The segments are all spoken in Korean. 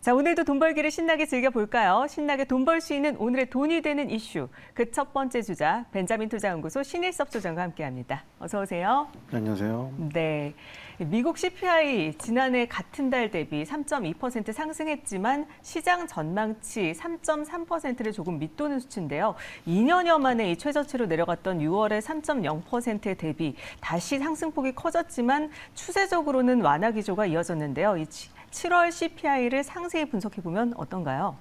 자, 오늘도 돈 벌기를 신나게 즐겨볼까요? 신나게 돈 벌 수 있는 오늘의 돈이 되는 이슈. 그 첫 번째 주자, 벤자민 투자연구소 신일섭 소장과 함께합니다. 어서 오세요. 네, 안녕하세요. 네. 미국 CPI 지난해 같은 달 대비 3.2% 상승했지만 시장 전망치 3.3%를 조금 밑도는 수치인데요. 2년여 만에 이 최저치로 내려갔던 6월의 3.0% 대비 다시 상승폭이 커졌지만 추세적으로는 완화 기조가 이어졌는데요. 이 7월 CPI를 상세히 분석해보면 어떤가요?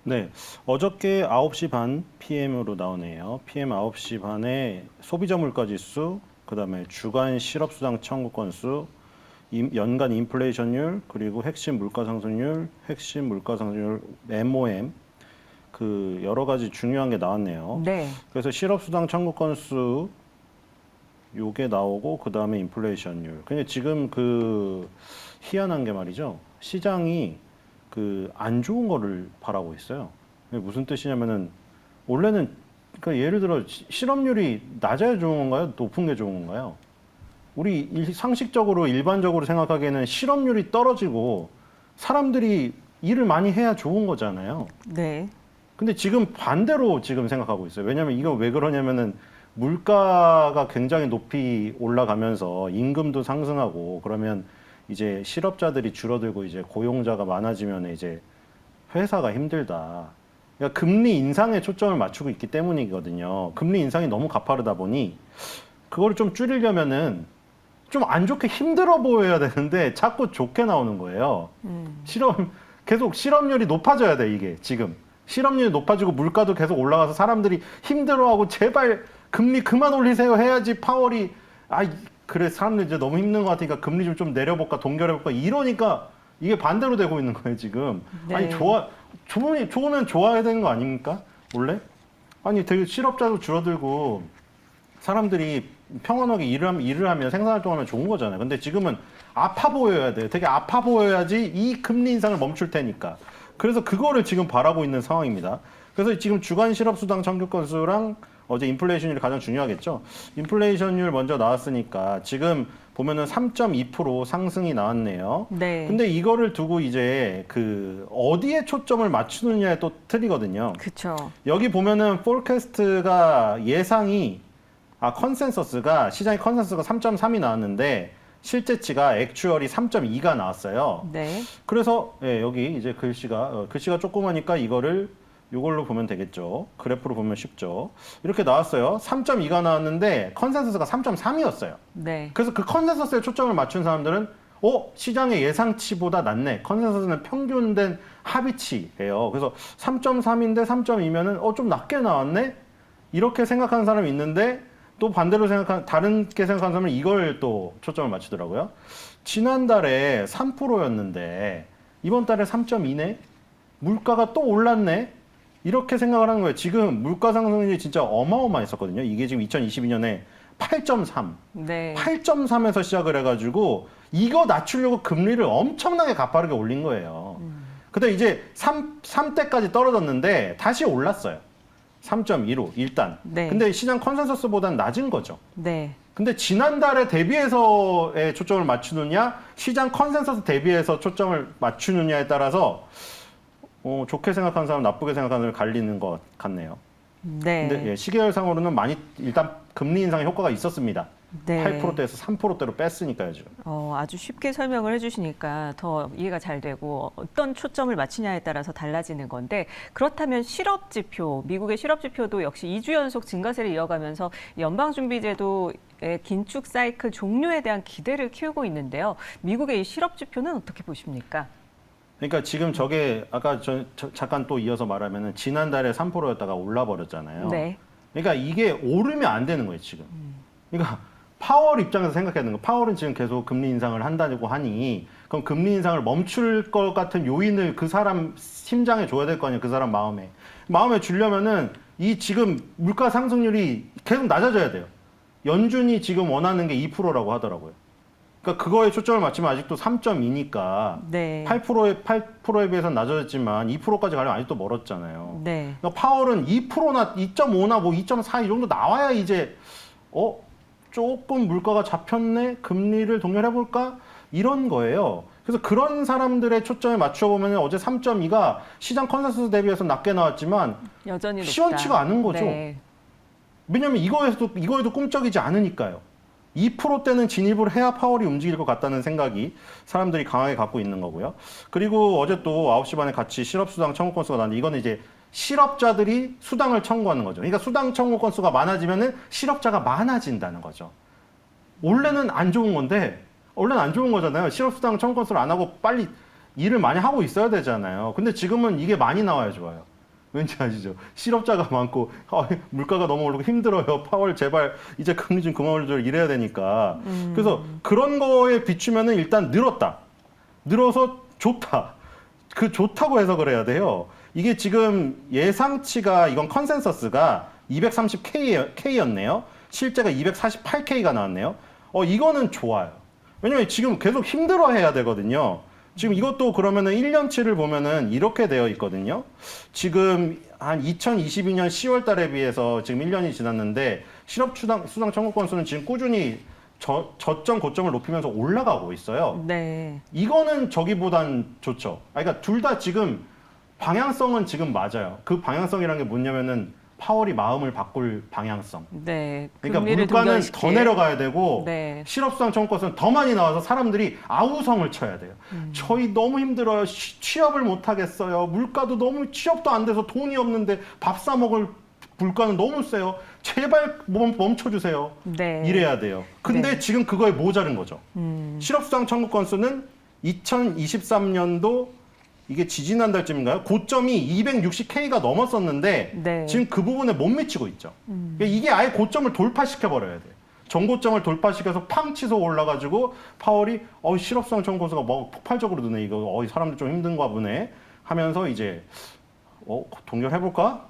네, 어저께 9시 반 PM으로 나오네요. PM 9시 반에 소비자 물가 지수, 그다음에 주간 실업수당 청구 건수, 연간 인플레이션율, 그리고 핵심 물가 상승률, MOM, 그 여러 가지 중요한 게 나왔네요. 네. 그래서 실업수당 청구 건수 요게 나오고 그다음에 인플레이션율. 근데 지금 그 희한한 게 말이죠. 시장이 그 안 좋은 거를 바라고 있어요. 무슨 뜻이냐면은 원래는 그러니까 예를 들어 실업률이 낮아야 좋은 건가요? 높은 게 좋은 건가요? 우리 상식적으로 일반적으로 생각하기에는 실업률이 떨어지고 사람들이 일을 많이 해야 좋은 거잖아요. 네. 근데 지금 반대로 지금 생각하고 있어요. 왜냐하면 이거 왜 그러냐면은 물가가 굉장히 높이 올라가면서 임금도 상승하고 그러면 이제 실업자들이 줄어들고 이제 고용자가 많아지면 이제 회사가 힘들다. 그러니까 금리 인상에 초점을 맞추고 있기 때문이거든요. 금리 인상이 너무 가파르다 보니 그거를 좀 줄이려면은 좀 안 좋게 힘들어 보여야 되는데 자꾸 좋게 나오는 거예요. 계속 실업률이 높아져야 돼, 이게 지금. 실업률이 높아지고 물가도 계속 올라가서 사람들이 힘들어하고 제발 금리 그만 올리세요 해야지 파월이 그래 사람들 이제 너무 힘든 것 같으니까 금리 좀 내려볼까 동결해볼까 이러니까 이게 반대로 되고 있는 거예요 지금. 네. 아니 좋으면 좋아야 되는 거 아닙니까 원래? 아니 되게 실업자도 줄어들고 사람들이 평온하게 일을 하면 생산활동하면 좋은 거잖아요. 근데 지금은 아파 보여야 돼요. 되게 아파 보여야지 이 금리 인상을 멈출 테니까. 그래서 그거를 지금 바라고 있는 상황입니다. 그래서 지금 주간 실업수당 청구 건수랑 어제 인플레이션율이 가장 중요하겠죠. 인플레이션율 먼저 나왔으니까 지금 보면은 3.2% 상승이 나왔네요. 네. 근데 이거를 두고 이제 그 어디에 초점을 맞추느냐에 또 틀리거든요. 그렇죠. 여기 보면은 포캐스트가 컨센서스가 시장의 컨센서스가 3.3이 나왔는데 실제치가 액추얼이 3.2가 나왔어요. 네. 그래서 여기 이제 글씨가 조그마니까 이걸로 보면 되겠죠. 그래프로 보면 쉽죠. 이렇게 나왔어요. 3.2가 나왔는데 컨센서스가 3.3이었어요. 네. 그래서 그 컨센서스에 초점을 맞춘 사람들은 시장의 예상치보다 낫네. 컨센서스는 평균된 합의치예요. 그래서 3.3인데 3.2면은 좀 낮게 나왔네. 이렇게 생각하는 사람이 있는데 또 반대로 다른게 생각하는 사람은 이걸 또 초점을 맞추더라고요. 지난달에 3%였는데 이번 달에 3.2네. 물가가 또 올랐네. 이렇게 생각을 하는 거예요. 지금 물가 상승률이 진짜 어마어마했었거든요. 이게 지금 2022년에 8.3. 네. 8.3에서 시작을 해가지고 이거 낮추려고 금리를 엄청나게 가파르게 올린 거예요. 근데 이제 3대까지 떨어졌는데 다시 올랐어요. 3.2로 일단. 네. 근데 시장 컨센서스보다는 낮은 거죠. 네. 근데 지난달에 대비해서에 초점을 맞추느냐, 시장 컨센서스 대비해서 초점을 맞추느냐에 따라서 좋게 생각하는 사람, 나쁘게 생각하는 사람 갈리는 것 같네요. 네. 근데 시계열상으로는 일단 금리 인상의 효과가 있었습니다. 네. 8%대에서 3%대로 뺐으니까요, 지금. 아주 쉽게 설명을 해주시니까 더 이해가 잘 되고 어떤 초점을 맞추냐에 따라서 달라지는 건데 그렇다면 실업지표, 미국의 실업지표도 역시 2주 연속 증가세를 이어가면서 연방준비제도의 긴축 사이클 종료에 대한 기대를 키우고 있는데요. 미국의 이 실업지표는 어떻게 보십니까? 그러니까 지금 저게 아까 잠깐 또 이어서 말하면은 지난달에 3%였다가 올라 버렸잖아요. 네. 그러니까 이게 오르면 안 되는 거예요, 지금. 그러니까 파월 입장에서 생각해야 되는 거. 파월은 지금 계속 금리 인상을 한다고 하니 그럼 금리 인상을 멈출 것 같은 요인을 그 사람 심장에 줘야 될 거 아니에요, 그 사람 마음에. 마음에 주려면은 이 지금 물가 상승률이 계속 낮아져야 돼요. 연준이 지금 원하는 게 2%라고 하더라고요. 그러니까 그거에 초점을 맞추면 아직도 3.2니까 네. 8%에 비해서는 낮아졌지만 2%까지 가려면 아직도 멀었잖아요. 네. 그러니까 파월은 2%나 2.5나 뭐 2.4 이 정도 나와야 이제 조금 물가가 잡혔네? 금리를 동결해볼까? 이런 거예요. 그래서 그런 사람들의 초점에 맞춰 보면 어제 3.2가 시장 컨센서스 대비해서 낮게 나왔지만 여전히 높다. 시원치가 않은 거죠. 네. 왜냐하면 이거에도 꿈쩍이지 않으니까요. 2%대는 진입을 해야 파월이 움직일 것 같다는 생각이 사람들이 강하게 갖고 있는 거고요. 그리고 어제 또 9시 반에 같이 실업수당 청구 건수가 나왔는데 이거는 이제 실업자들이 수당을 청구하는 거죠. 그러니까 수당 청구 건수가 많아지면은 실업자가 많아진다는 거죠. 원래는 안 좋은 건데, 원래는 안 좋은 거잖아요. 실업수당 청구 건수를 안 하고 빨리 일을 많이 하고 있어야 되잖아요. 근데 지금은 이게 많이 나와야 좋아요. 왠지 아시죠? 실업자가 많고 물가가 너무 오르고 힘들어요. 파월 제발 이제 금리 좀 그만 올려줘 이래야 되니까. 그래서 그런 거에 비추면은 일단 늘었다. 늘어서 좋다. 그 좋다고 해석을 해야 돼요. 이게 지금 예상치가 이건 컨센서스가 230K였네요. 실제가 248K가 나왔네요. 이거는 좋아요. 왜냐면 지금 계속 힘들어해야 되거든요. 지금 이것도 그러면은 1년치를 보면은 이렇게 되어 있거든요. 지금 한 2022년 10월 달에 비해서 지금 1년이 지났는데 실업수당 청구 건수는 지금 꾸준히 저점 고점을 높이면서 올라가고 있어요. 네. 이거는 저기보단 좋죠. 그러니까 둘 다 지금 방향성은 지금 맞아요. 그 방향성이라는 게 뭐냐면은 파월이 마음을 바꿀 방향성. 네. 그러니까 금리를 물가는 동결시킬. 더 내려가야 되고 네. 실업수당 청구 건수는 더 많이 나와서 사람들이 아우성을 쳐야 돼요. 저희 너무 힘들어요. 취업을 못 하겠어요. 물가도 너무 취업도 안 돼서 돈이 없는데 밥 사 먹을 물가는 너무 세요. 제발 멈춰주세요. 네. 이래야 돼요. 근데 네. 지금 그거에 모자른 거죠. 실업수당 청구 건수는 2023년도 이게 지지난달쯤인가요? 고점이 260K가 넘었었는데 네. 지금 그 부분에 못 미치고 있죠. 그러니까 이게 아예 고점을 돌파시켜 버려야 돼요. 전고점을 돌파시켜서 팡 치서 올라가지고 파월이 실업수당 청구 건수가 뭐 폭발적으로 드네 이거 사람들 좀 힘든가 보네 하면서 이제 동결해볼까?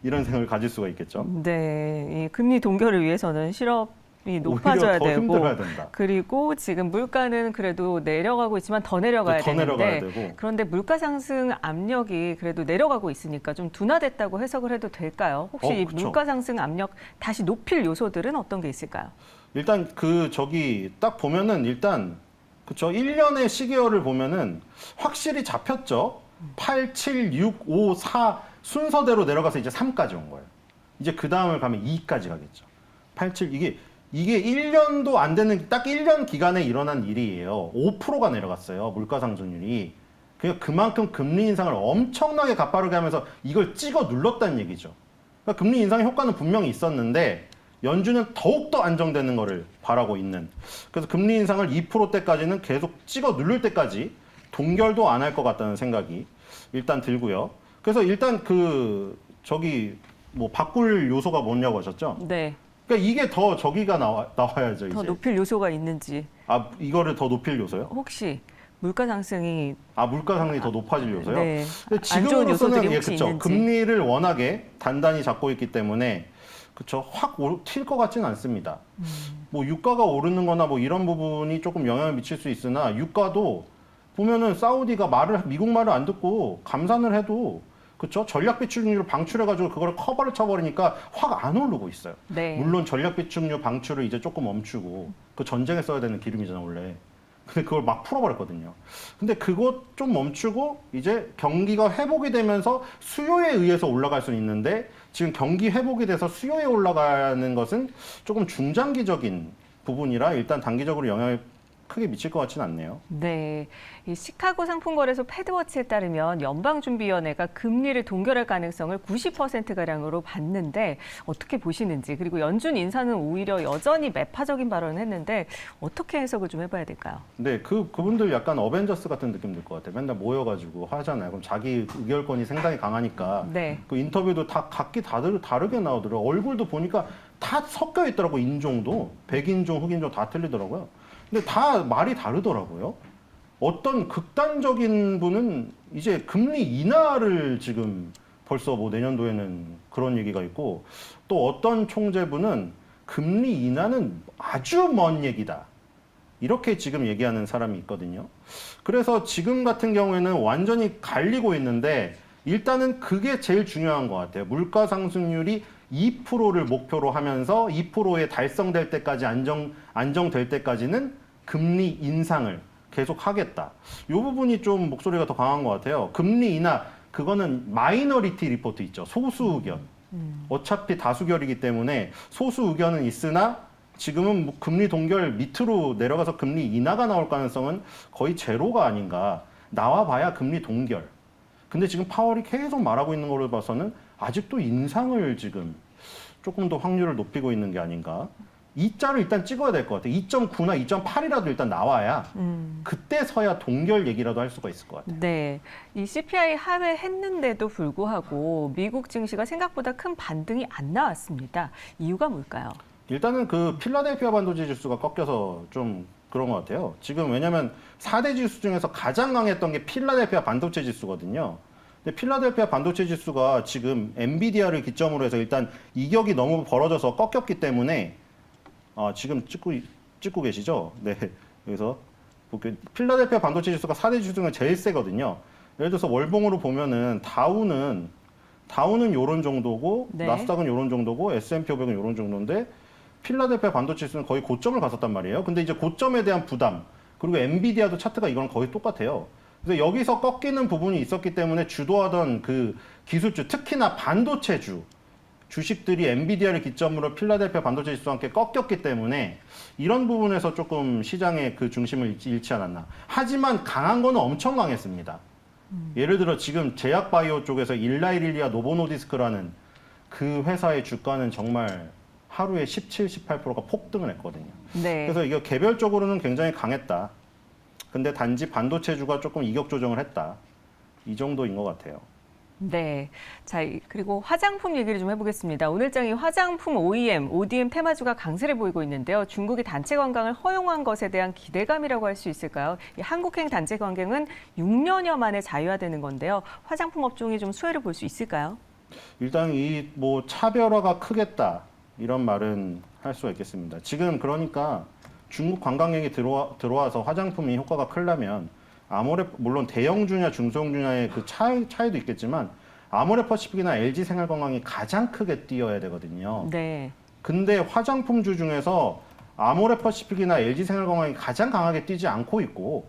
이런 생각을 가질 수가 있겠죠. 네. 이 금리 동결을 위해서는 실업이 오히려 높아져야 더 되고 힘들어야 된다. 그리고 지금 물가는 그래도 내려가고 있지만 더 내려가야 더 내려가야 되는데 되고. 그런데 물가 상승 압력이 그래도 내려가고 있으니까 좀 둔화됐다고 해석을 해도 될까요? 혹시 이 그쵸. 물가 상승 압력 다시 높일 요소들은 어떤 게 있을까요? 일단 딱 보면은 일단 그쵸 1년의 시계열을 보면은 확실히 잡혔죠. 8, 7, 6, 5, 4 순서대로 내려가서 이제 3까지 온 거예요. 이제 그 다음을 가면 2까지 가겠죠. 8, 7 이게 1년도 안 되는 딱 1년 기간에 일어난 일이에요. 5%가 내려갔어요. 물가 상승률이. 그러니까 그만큼 금리 인상을 엄청나게 가파르게 하면서 이걸 찍어 눌렀다는 얘기죠. 그러니까 금리 인상의 효과는 분명히 있었는데 연준은 더욱더 안정되는 거를 바라고 있는. 그래서 금리 인상을 2%대까지는 계속 찍어 누를 때까지 동결도 안 할 것 같다는 생각이 일단 들고요. 그래서 일단 바꿀 요소가 뭐냐고 하셨죠? 네. 그러니까 이게 더 저기가 나와야죠, 이제. 더 높일 요소가 있는지 이거를 더 높일 요소요? 혹시 물가 상승이 물가 상승이 더 높아질 요소요? 네. 근데 안 좋은 요소들이 지금으로서는 혹시 그쵸. 있는지. 금리를 워낙에 단단히 잡고 있기 때문에 그쵸. 확 튈 것 같지는 않습니다. 뭐 유가가 오르는 거나 뭐 이런 부분이 조금 영향을 미칠 수 있으나 유가도 보면은 사우디가 미국 말을 안 듣고 감산을 해도 그쵸? 전략 비축률을 방출해가지고 그걸 커버를 쳐버리니까 확 안 오르고 있어요. 네. 물론 전략 비축률 방출을 이제 조금 멈추고 그 전쟁에 써야 되는 기름이잖아 원래. 근데 그걸 막 풀어버렸거든요. 근데 그것 좀 멈추고 이제 경기가 회복이 되면서 수요에 의해서 올라갈 수는 있는데 지금 경기 회복이 돼서 수요에 올라가는 것은 조금 중장기적인 부분이라 일단 단기적으로 영향을 크게 미칠 것 같지는 않네요. 네, 이 시카고 상품거래소 패드워치에 따르면 연방준비위원회가 금리를 동결할 가능성을 90%가량으로 봤는데 어떻게 보시는지, 그리고 연준 인사는 오히려 여전히 매파적인 발언을 했는데 어떻게 해석을 좀 해봐야 될까요? 네, 그분들 약간 어벤져스 같은 느낌 들 것 같아요. 맨날 모여가지고 하잖아요. 그럼 자기 의결권이 상당히 강하니까 네. 그 인터뷰도 다 각기 다르게 나오더라고요. 얼굴도 보니까 다 섞여 있더라고. 인종도 백인종, 흑인종 다 틀리더라고요. 근데 다 말이 다르더라고요. 어떤 극단적인 분은 이제 금리 인하를 지금 벌써 뭐 내년도에는 그런 얘기가 있고 또 어떤 총재분은 금리 인하는 아주 먼 얘기다. 이렇게 지금 얘기하는 사람이 있거든요. 그래서 지금 같은 경우에는 완전히 갈리고 있는데 일단은 그게 제일 중요한 것 같아요. 물가 상승률이 2%를 목표로 하면서 2%에 달성될 때까지 안정될 때까지는 금리 인상을 계속 하겠다. 이 부분이 좀 목소리가 더 강한 것 같아요. 금리 인하 그거는 마이너리티 리포트 있죠. 소수 의견. 어차피 다수결이기 때문에 소수 의견은 있으나 지금은 뭐 금리 동결 밑으로 내려가서 금리 인하가 나올 가능성은 거의 제로가 아닌가. 나와봐야 금리 동결. 근데 지금 파월이 계속 말하고 있는 걸로 봐서는 아직도 인상을 지금 조금 더 확률을 높이고 있는 게 아닌가. 2자를 일단 찍어야 될 것 같아요. 2.9나 2.8이라도 일단 나와야 그때서야 동결 얘기라도 할 수가 있을 것 같아요. 네, 이 CPI 하회했는데도 불구하고 미국 증시가 생각보다 큰 반등이 안 나왔습니다. 이유가 뭘까요? 일단은 그 필라델피아 반도체 지수가 꺾여서 좀 그런 것 같아요. 지금 왜냐면 4대 지수 중에서 가장 강했던 게 필라델피아 반도체 지수거든요. 근데 필라델피아 반도체 지수가 지금 엔비디아를 기점으로 해서 일단 이격이 너무 벌어져서 꺾였기 때문에 지금 찍고 계시죠? 네. 여기서 볼게요. 필라델피아 반도체 지수가 4대 지수 중에 제일 세거든요. 예를 들어서 월봉으로 보면은 다우는 요런 정도고 네. 나스닥은 요런 정도고 S&P 500은 요런 정도인데 필라델피아 반도체 지수는 거의 고점을 갔었단 말이에요. 근데 이제 고점에 대한 부담 그리고 엔비디아도 차트가 이거랑 거의 똑같아요. 그래서 여기서 꺾이는 부분이 있었기 때문에 주도하던 그 기술주 특히나 반도체주 주식들이 엔비디아를 기점으로 필라델피아 반도체 지수와 함께 꺾였기 때문에 이런 부분에서 조금 시장의 그 중심을 잃지 않았나. 하지만 강한 거는 엄청 강했습니다. 예를 들어 지금 제약바이오 쪽에서 일라이릴리아 노보노디스크라는 그 회사의 주가는 정말 하루에 17, 18%가 폭등을 했거든요. 네. 그래서 이거 개별적으로는 굉장히 강했다. 근데 단지 반도체주가 조금 이격 조정을 했다. 이 정도인 것 같아요. 네. 자, 그리고 화장품 얘기를 좀 해보겠습니다. 오늘장이 화장품 OEM, ODM 테마주가 강세를 보이고 있는데요. 중국이 단체 관광을 허용한 것에 대한 기대감이라고 할 수 있을까요? 이 한국행 단체 관광은 6년여 만에 자유화되는 건데요. 화장품 업종이 좀 수혜를 볼 수 있을까요? 일단 이 뭐 차별화가 크겠다. 이런 말은 할 수가 있겠습니다. 지금 그러니까 중국 관광객이 들어와서 화장품이 효과가 크려면 물론 대형주냐 중소형주냐의 그 차이도 있겠지만 아모레퍼시픽이나 LG생활건강이 가장 크게 뛰어야 되거든요. 네. 근데 화장품주 중에서 아모레퍼시픽이나 LG생활건강이 가장 강하게 뛰지 않고 있고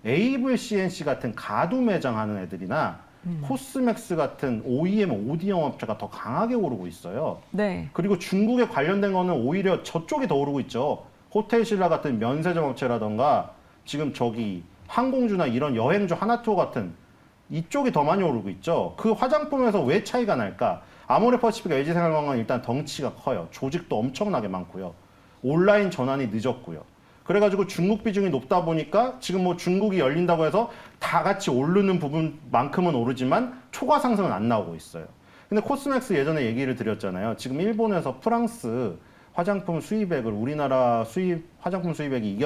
에이블 CNC 같은 가두 매장 하는 애들이나 코스맥스 같은 OEM, ODM 업체가 더 강하게 오르고 있어요. 네. 그리고 중국에 관련된 거는 오히려 저쪽이 더 오르고 있죠. 호텔신라 같은 면세점 업체라던가 지금 저기 항공주나 이런 여행주 하나투어 같은 이쪽이 더 많이 오르고 있죠. 그 화장품에서 왜 차이가 날까? 아모레퍼시픽, LG생활건강은 일단 덩치가 커요. 조직도 엄청나게 많고요. 온라인 전환이 늦었고요. 그래가지고 중국 비중이 높다 보니까 지금 뭐 중국이 열린다고 해서 다 같이 오르는 부분만큼은 오르지만 초과 상승은 안 나오고 있어요. 근데 코스맥스 예전에 얘기를 드렸잖아요. 지금 일본에서 프랑스 화장품 수입액을 우리나라 화장품 수입액이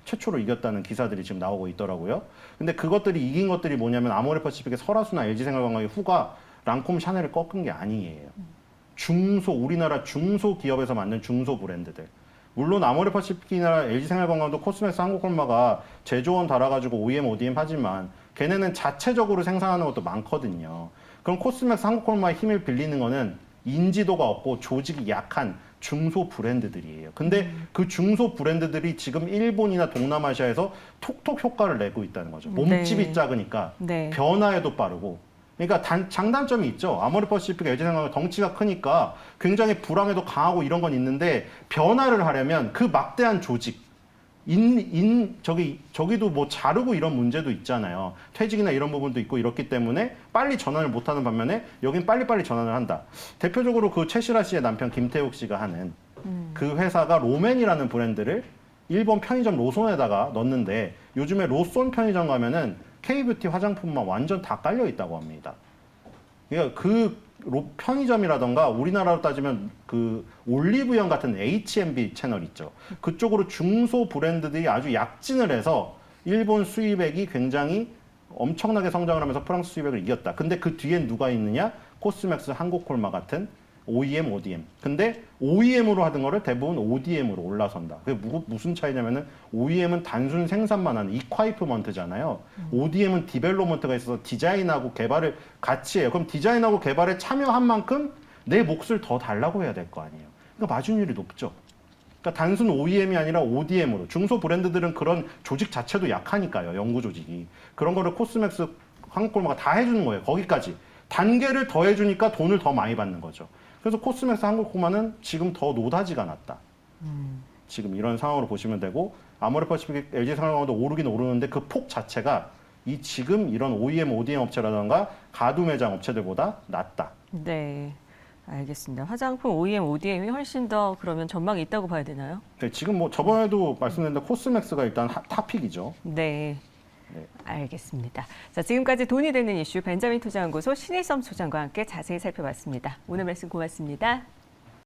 최초로 이겼다는 기사들이 지금 나오고 있더라고요. 근데 그것들이 이긴 것들이 뭐냐면 아모레퍼시픽의 설화수나 LG생활건강의 후가 랑콤 샤넬을 꺾은 게 아니에요. 우리나라 중소기업에서 만든 중소 브랜드들. 물론 아모레퍼시픽이나 LG생활건강도 코스맥스 한국콜마가 제조원 달아가지고 OEM, ODM 하지만 걔네는 자체적으로 생산하는 것도 많거든요. 그럼 코스맥스 한국콜마의 힘을 빌리는 거는 인지도가 없고 조직이 약한 중소 브랜드들이에요. 근데 그 중소 브랜드들이 지금 일본이나 동남아시아에서 톡톡 효과를 내고 있다는 거죠. 몸집이 네. 작으니까 네. 변화에도 빠르고. 그러니까 장단점이 있죠. 아모레퍼시픽, LG생활건강 덩치가 크니까 굉장히 불황에도 강하고 이런 건 있는데 변화를 하려면 그 막대한 조직, 저기도 뭐 자르고 이런 문제도 있잖아요. 퇴직이나 이런 부분도 있고 이렇기 때문에 빨리 전환을 못하는 반면에 여긴 빨리빨리 전환을 한다. 대표적으로 그 최시라 씨의 남편 김태욱 씨가 하는 그 회사가 로맨이라는 브랜드를 일본 편의점 로손에다가 넣었는데 요즘에 로손 편의점 가면은 K뷰티 화장품만 완전 다 깔려 있다고 합니다. 그러니까 편의점이라던가 우리나라로 따지면 그 올리브영 같은 H&B 채널 있죠. 그쪽으로 중소 브랜드들이 아주 약진을 해서 일본 수입액이 굉장히 엄청나게 성장을 하면서 프랑스 수입액을 이겼다. 근데 그 뒤엔 누가 있느냐? 코스맥스, 한국콜마 같은 OEM, ODM. 근데 OEM으로 하던 거를 대부분 ODM으로 올라선다. 그게 무슨 차이냐면은 OEM은 단순 생산만 하는 이콰이프먼트잖아요. ODM은 디벨롭먼트가 있어서 디자인하고 개발을 같이 해요. 그럼 디자인하고 개발에 참여한 만큼 내 몫을 더 달라고 해야 될 거 아니에요. 그러니까 마진율이 높죠. 그러니까 단순 OEM이 아니라 ODM으로 중소 브랜드들은 그런 조직 자체도 약하니까요. 연구 조직이. 그런 거를 코스맥스 한국콜마가 다 해주는 거예요. 거기까지. 단계를 더 해주니까 돈을 더 많이 받는 거죠. 그래서 코스맥스 한국콜마는 지금 더 노다지가 났다. 지금 이런 상황으로 보시면 되고 아모레퍼시픽, LG생활건강도 오르긴 오르는데 그 폭 자체가 이 지금 이런 OEM, ODM 업체라던가 가두 매장 업체들보다 낮다. 네, 알겠습니다. 화장품 OEM, ODM이 훨씬 더 그러면 전망이 있다고 봐야 되나요? 네, 지금 뭐 저번에도 말씀드렸는데 코스맥스가 일단 탑픽이죠. 네. 네. 알겠습니다. 자, 지금까지 돈이 되는 이슈 벤자민 투자연구소 신일섬 소장과 함께 자세히 살펴봤습니다. 오늘 말씀 고맙습니다.